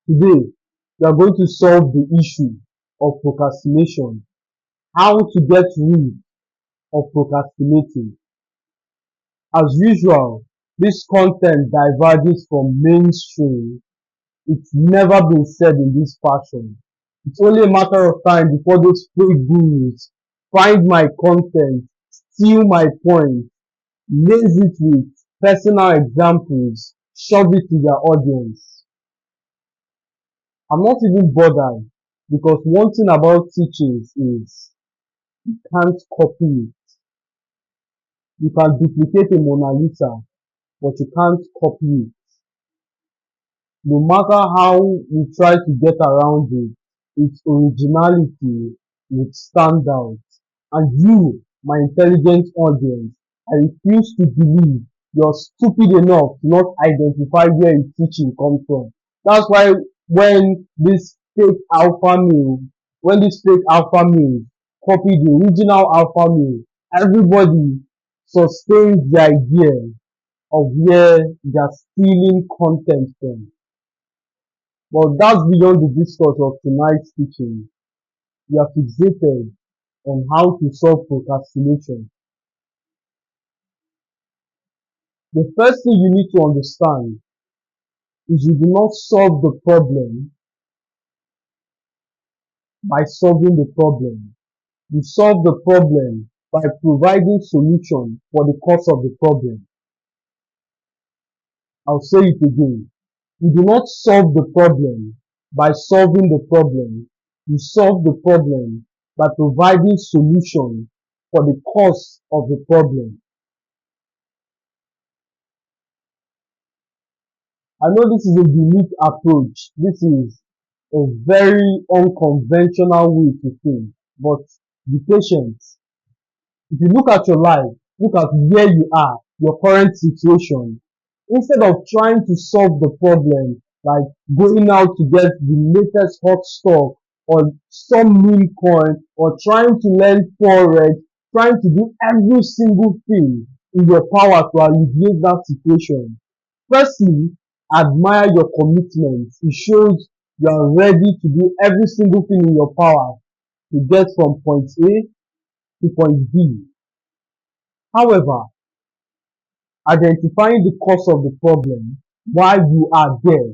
Today, we are going to solve the issue of procrastination, how to get rid of procrastinating. As usual, this content diverges from mainstream. It's never been said in this fashion. It's only a matter of time before those fake gurus find my content, steal my point, lace it with personal examples, shove it to their audience. I'm not even bothered because one thing about teachings is you can't copy it. You can duplicate a Mona Lisa, but you can't copy it. No matter how you try to get around it, its originality would stand out. And you, my intelligent audience, I refuse to believe you're stupid enough to not identify where your teaching comes from. That's why when this fake alpha male, when this fake alpha male copy the original alpha male, everybody sustains the idea of where they're stealing content from. But that's beyond the discourse of tonight's teaching. We are fixated on how to solve procrastination. The first thing you need to understand is you do not solve the problem by solving the problem. You solve the problem by providing solution for the cause of the problem. I'll say it again. You do not solve the problem by solving the problem. You solve the problem by providing solution for the cause of the problem. I know this is a unique approach. This is a very unconventional way to think, but be patient. If you look at your life, look at where you are, your current situation, instead of trying to solve the problem, like going out to get the latest hot stock or some meme coin or trying to learn forex, trying to do every single thing in your power to alleviate that situation. Firstly, admire your commitment. It shows you are ready to do every single thing in your power to get from point A to point B. However, identifying the cause of the problem while you are there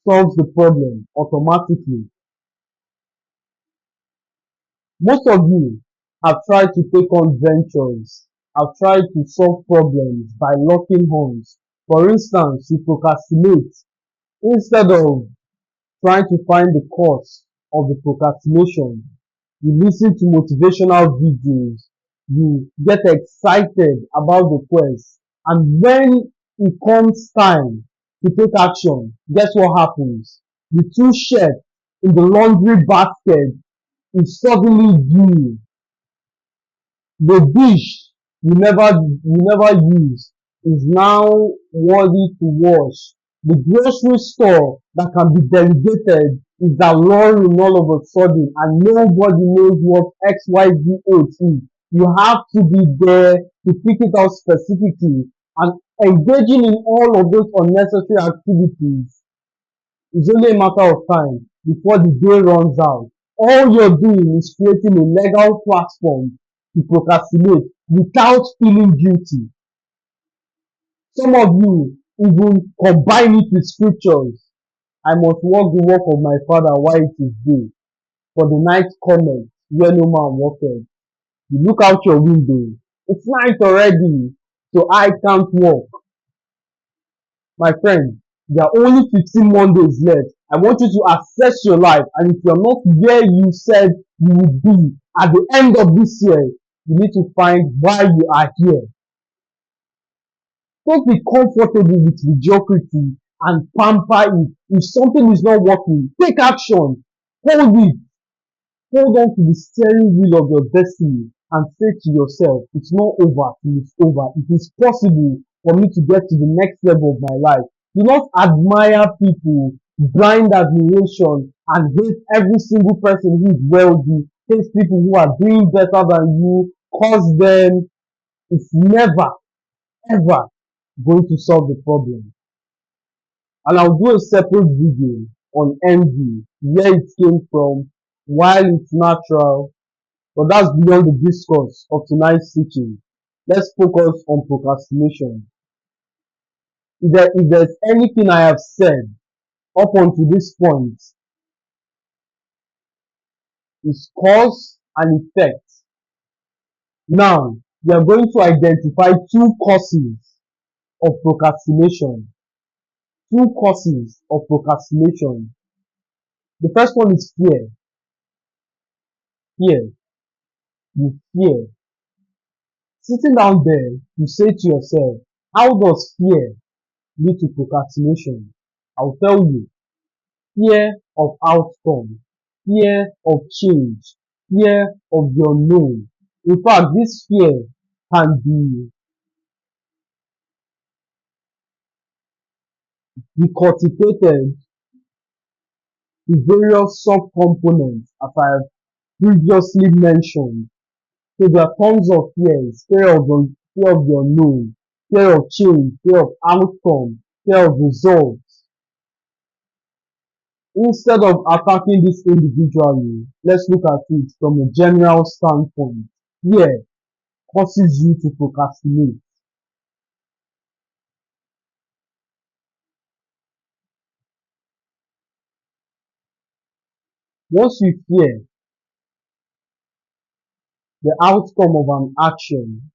solves the problem automatically. Most of you have tried to take on ventures, have tried to solve problems by locking horns. For instance, you procrastinate instead of trying to find the cause of the procrastination. You listen to motivational videos, you get excited about the quest, and when it comes time to take action, guess what happens? The two shirts in the laundry basket is suddenly due. The dish you never use is now worthy to wash. The grocery store that can be delegated is alluring all of a sudden and nobody knows what XYZ oats is. You have to be there to pick it out specifically, and engaging in all of those unnecessary activities is only a matter of time before the day runs out. All you're doing is creating a legal platform to procrastinate without feeling guilty. Some of you even combine it with scriptures. I must walk the walk of my father while it is day, for the night cometh where no man walketh. You look out your window, it's night already, so I can't walk. My friend, there are only 15 Mondays left. I want you to assess your life, and if you're not where you said you would be at the end of this year, you need to find why you are here. Don't be comfortable with mediocrity and pamper it. If something is not working, take action. Hold it. Hold on to the steering wheel of your destiny and say to yourself, it's not over till it's over. It is possible for me to get to the next level of my life. Do not admire people, blind admiration, and hate every single person who is wealthy, hate people who are doing better than you, cause them. It's never, ever going to solve the problem. And I'll do a separate video on envy, where it came from, why it's natural, but that's beyond the discourse of tonight's teaching. Let's focus on procrastination. If there's anything I have said up until this point, is cause and effect. Now, we are going to identify two causes of procrastination. Two causes of procrastination. The first one is fear. Fear. You fear. Sitting down there, you say to yourself, how does fear lead to procrastination? I'll tell you. Fear of outcome, fear of change, fear of the unknown. In fact, this fear can be cultivated to various sub-components as I have previously mentioned. So there are tons of fears: fear of the unknown, fear of change, fear of outcome, fear of results. Instead of attacking this individually, let's look at it from a general standpoint. Fear causes you to procrastinate. Once you fear the outcome of an action,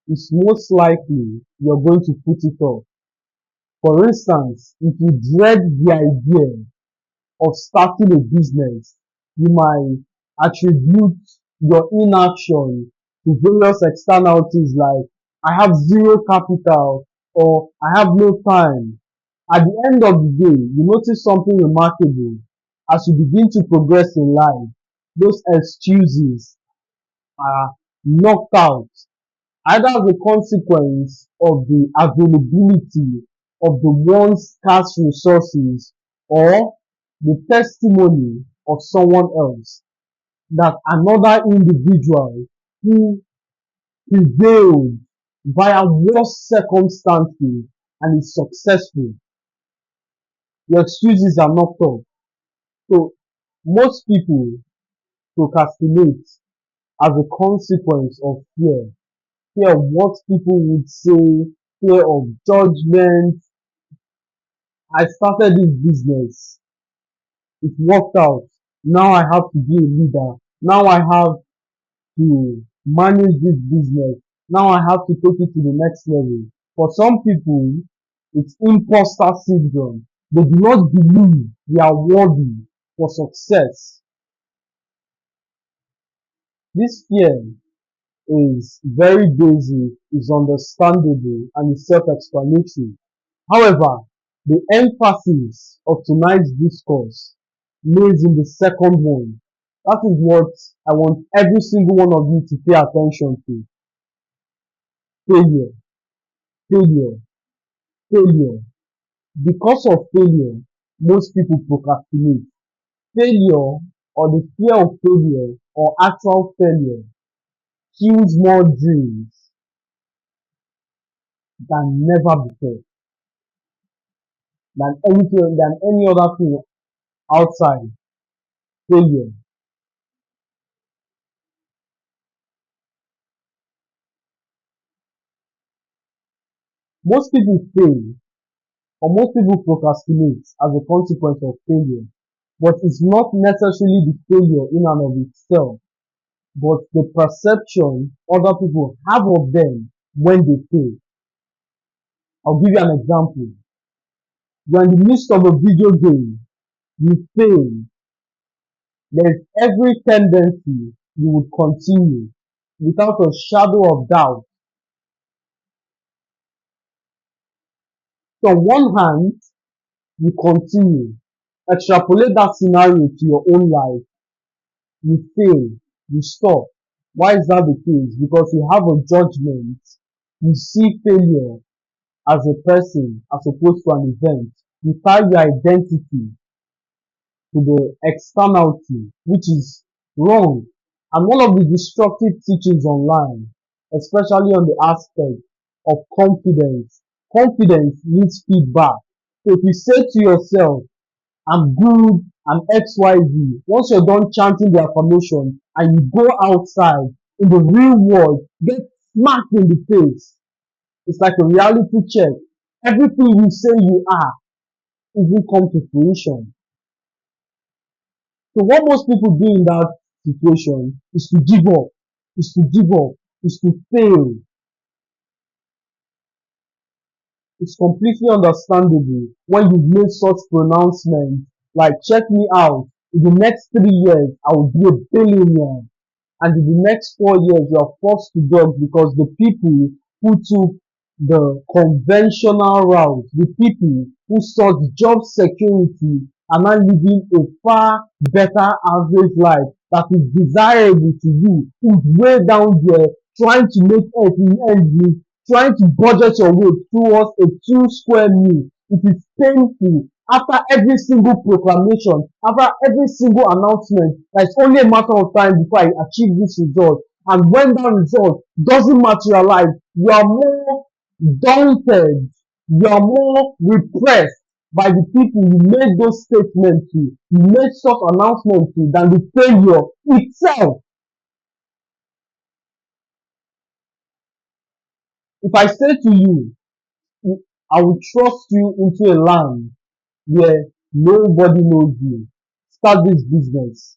it's most likely you're going to put it off. For instance, if you dread the idea of starting a business, you might attribute your inaction to various externalities like I have zero capital or I have no time. At the end of the day, you notice something remarkable. As you begin to progress in life, those excuses are knocked out, either as a consequence of the availability of the once scarce resources or the testimony of someone else, that another individual who prevailed via worse circumstances and is successful. Your excuses are knocked off. So most people procrastinate as a consequence of fear. Fear of what people would say, fear of judgment. I started this business, it worked out. Now I have to be a leader. Now I have to manage this business. Now I have to take it to the next level. For some people, it's imposter syndrome. They do not believe they are worthy for success. This fear is very basic, is understandable, and is self-explanatory. However, the emphasis of tonight's discourse lays in the second one. That is what I want every single one of you to pay attention to. Failure, failure, failure. Because of failure, most people procrastinate. Failure or the fear of failure or actual failure kills more dreams than never before, than any other thing outside failure. Most people fail or most people procrastinate as a consequence of failure, but it's not necessarily the failure in and of itself, but the perception other people have of them when they fail. I'll give you an example. You're in the midst of a video game, you fail, there's every tendency you would continue without a shadow of doubt. So on one hand, you continue. Extrapolate that scenario to your own life. You fail, you stop. Why is that the case? Because you have a judgment. You see failure as a person as opposed to an event. You tie your identity to the externality, which is wrong. And one of the destructive teachings online, especially on the aspect of confidence. Confidence needs feedback. So if you say to yourself, I'm good, I'm XYZ, once you're done chanting the affirmation and you go outside in the real world, get smacked in the face. It's like a reality check. Everything you say you are isn't come to fruition. So what most people do in that situation is to give up, is to give up, is to fail. It's completely understandable when you've made such pronouncements like, check me out, in the next 3 years, I will be a billionaire. And in the next 4 years, you are forced to dodge because the people who took the conventional route, the people who sought job security are now living a far better average life that is desirable to you, who's way down there trying to make ends meet, trying to budget your way towards a 2 square meal. It is painful after every single proclamation, after every single announcement, that it's only a matter of time before I achieve this result. And when that result doesn't materialize, you are more daunted, you are more repressed by the people you made those statements to, you made such announcements to, than the failure itself. If I say to you, I will trust you into a land where nobody knows you, start this business.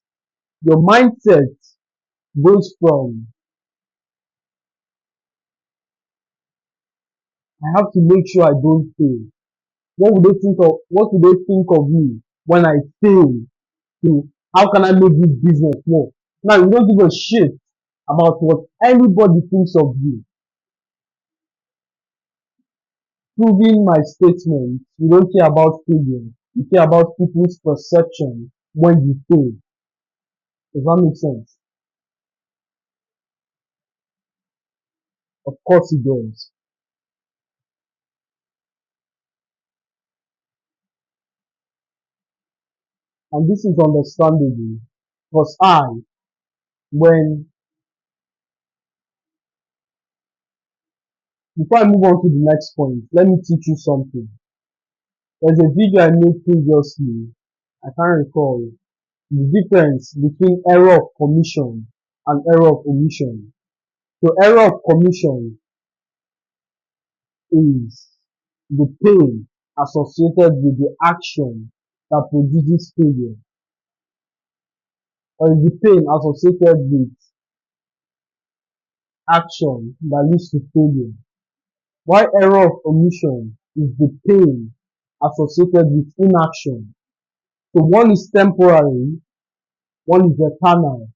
Your mindset goes from, I have to make sure I don't fail. What would they think of me when I fail? To how can I make this business work? Now you don't give a shit about what anybody thinks of you. Proving my statement, you don't care about failure. You care about people's perception when you fail. Does that make sense? Of course it does. And this is understandable because when before I move on to the next point, let me teach you something. There's a video I made previously. I can't recall the difference between error of commission and error of omission. So error of commission is the pain associated with the action that produces failure, or is the pain associated with action that leads to failure. While error of omission is the pain associated with inaction. So one is temporary, one is eternal.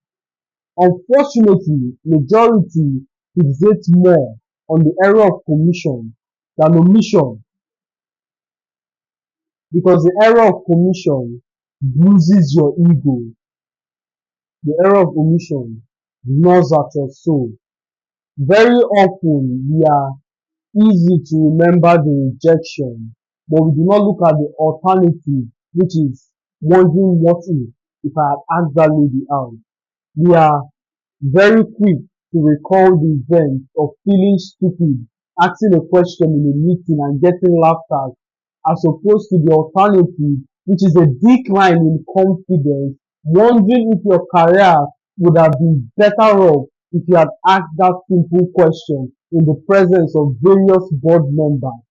Unfortunately, majority fixates more on the error of commission than omission because the error of commission bruises your ego. The error of omission gnaws at your soul. Very often, we are easy to remember the rejection, but we do not look at the alternative, which is wondering what if I had asked that lady out. We are very quick to recall the event of feeling stupid, asking a question in a meeting and getting laughed at, as opposed to the alternative, which is a decline in confidence, wondering if your career would have been better off if you had asked that simple question in the presence of various board members.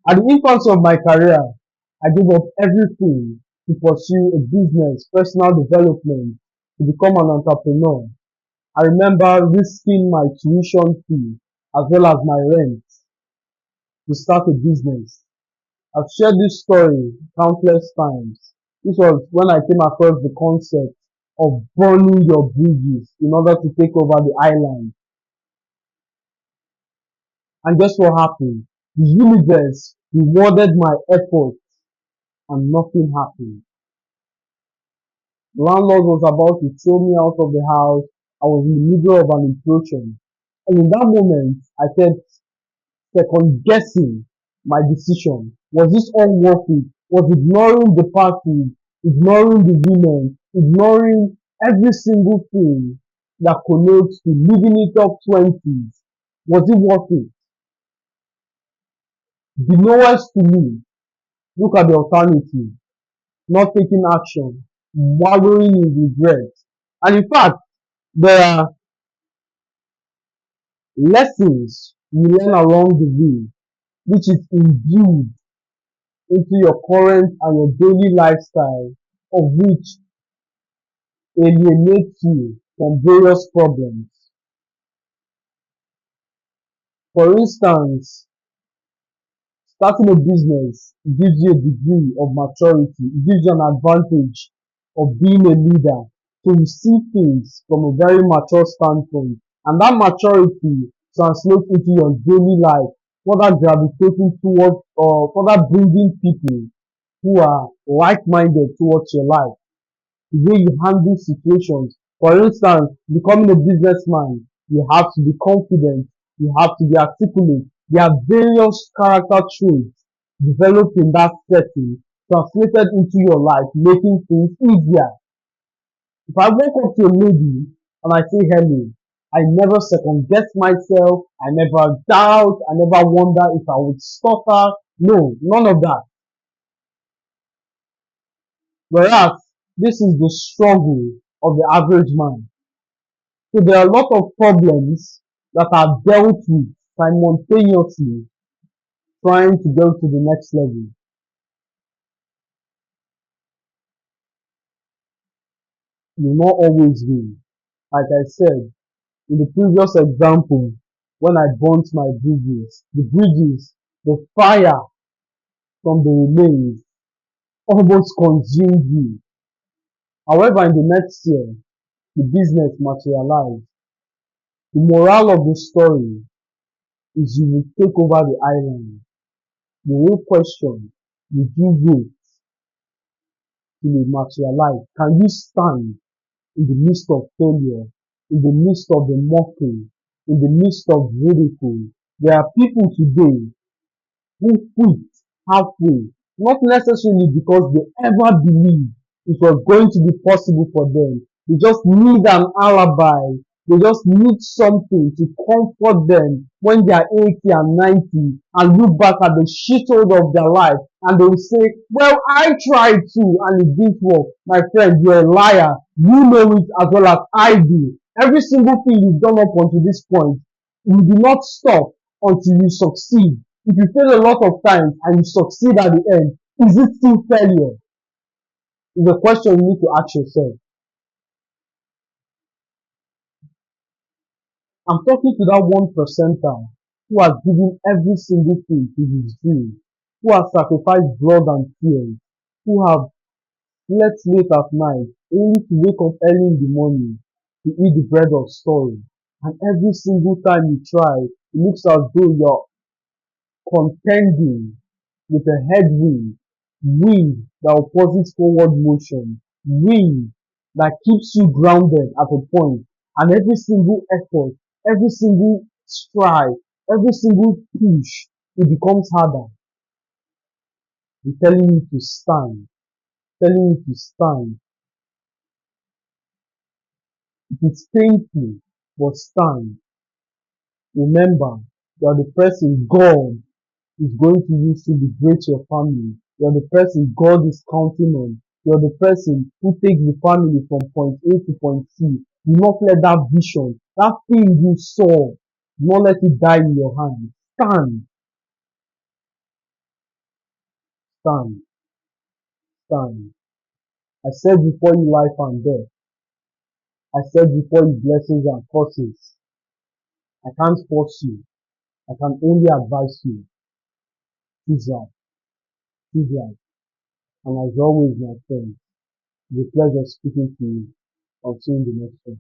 At the infancy of my career, I gave up everything to pursue a business, personal development, to become an entrepreneur. I remember risking my tuition fee as well as my rent to start a business. I've shared this story countless times. This was when I came across the concept of burning your bridges in order to take over the island. And guess what happened? The universe rewarded my effort and nothing happened. The landlord was about to throw me out of the house. I was in the middle of an implosion. And in that moment, I kept second guessing my decision. Was this all worth it? Was ignoring the parties, ignoring the women, ignoring every single thing that connotes to living it up 20s Was it worth it? The lowest to me, look at the alternative, not taking action, wallowing in regret. And in fact, there are lessons you learn along the way, which is imbued into your current and your daily lifestyle, of which alienates you from various problems. For instance, starting a business gives you a degree of maturity, it gives you an advantage of being a leader. So you see things from a very mature standpoint, and that maturity translates into your daily life, further gravitating towards or further bringing people who are like-minded towards your life. The way you handle situations. For instance, becoming a businessman, you have to be confident, you have to be articulate. There are various character traits developed in that setting, translated into your life, making things easier. If I walk up to a lady and I say hello, I never second guess myself, I never doubt, I never wonder if I would stutter. No, none of that. Whereas this is the struggle of the average man. So there are a lot of problems that are dealt with simultaneously trying to go to the next level. You will not always win. Like I said, in the previous example, when I burnt my bridges, the fire from the remains almost consumed me. However, in the next year, the business materialized. The moral of the story is you will take over the island. The real question, did you wait till it materialize? Can you stand in the midst of failure, in the midst of the mockery, in the midst of ridicule? There are people today who quit halfway, not necessarily because they ever believed it was going to be possible for them. They just need an alibi. They just need something to comfort them when they are 80 and 90 and look back at the shithole of their life, and they will say, well, I tried to and it didn't work. My friend, you're a liar. You know it as well as I do. Every single thing you've done up until this point, you do not stop until you succeed. If you fail a lot of times and you succeed at the end, is it still failure? Is a question you need to ask yourself. I'm talking to that 1% who has given every single thing to his dream, who has sacrificed blood and tears, who have slept late at night only to wake up early in the morning to eat the bread of story. And every single time you try, it looks as though you're contending with a headwind, wind that opposes forward motion, wind that keeps you grounded at a point, and every single effort, every single stride, every single push, it becomes harder. They're telling you to stand, telling you to stand. It's painful, but stand. Remember, you are the person God is going to use to liberate your family. You're the person God is counting on. You're the person who takes the family from point A to point C. Do not let that vision, that thing you saw, do not let it die in your hand. Stand, stand, stand. I said before you life and death. I said before you blessings and curses. I can't force you. I can only advise you. Choose life. Choose life. And as always, my friend, it's a pleasure speaking to you. I'll see you in the next one.